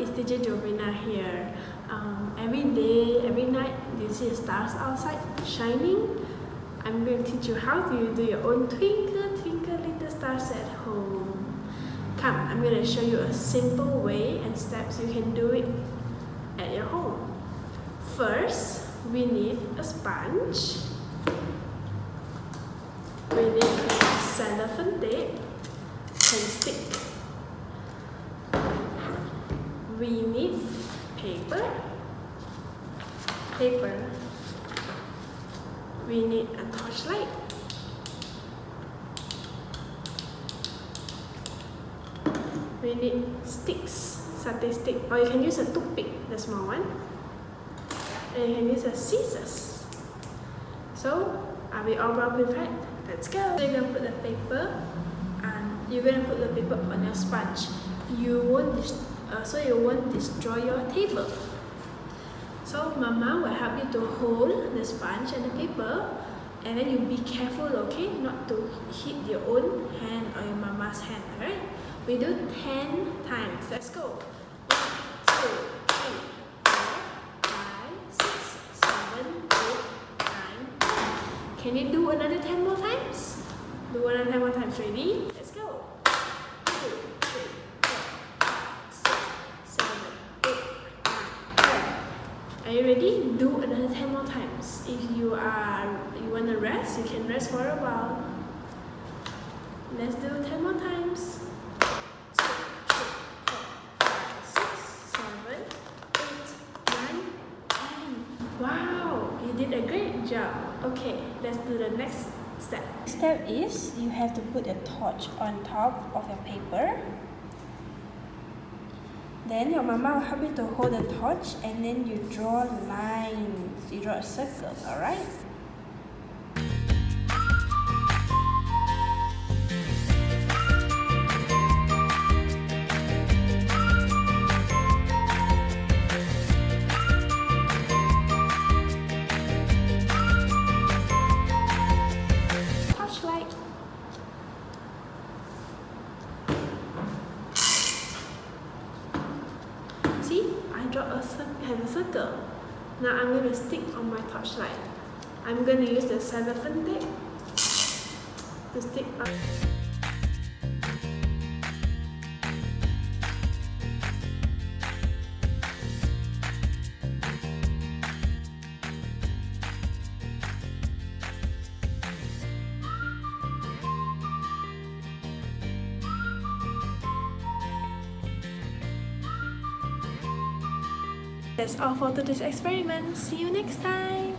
it's teacher Jovina here. Every day, every night, you see the stars outside shining. I'm going to teach you how to do your own twinkle, twinkle little stars at home. Come, I'm going to show you a simple way and steps you can do it at your home. First, we need a sponge. We need cellophane tape and stick. We need paper. We need a torchlight. We need sticks, satay stick, or you can use a toothpick, the small one. And you can use a scissors. So, are we all well prepared? Let's go. So you're gonna put the paper, and you're gonna put the paper on your sponge. You won't destroy your table. So Mama will help you to hold the sponge and the paper, and then you be careful, okay, not to hit your own hand or your Mama's hand. Alright? We do 10 times. Let's go. 1, 2, 3, 4, 5, 6, 7, 8, 9, 10. Can you do another 10 more times? Do another 10 more times. Ready? Let's go. 2, 3, 4, 5, 6, 7, 8, 9, 10. Are you ready? Do another 10 more times. If you want to rest, you can rest for a while. Let's do 10 more times. 2, 3, 4, 5, 6, 7, 8, 9, 10. Wow, you did a great job. Okay, let's do the next step. Step is you have to put a torch on top of your paper. Then your Mama will help you to hold the torch, and then you draw lines. You draw a circle, alright? Torchlight. See, I draw a circle. Now I'm going to stick on my torchlight. I'm going to use the cellophane tape to stick on. That's all for today's experiment. See you next time.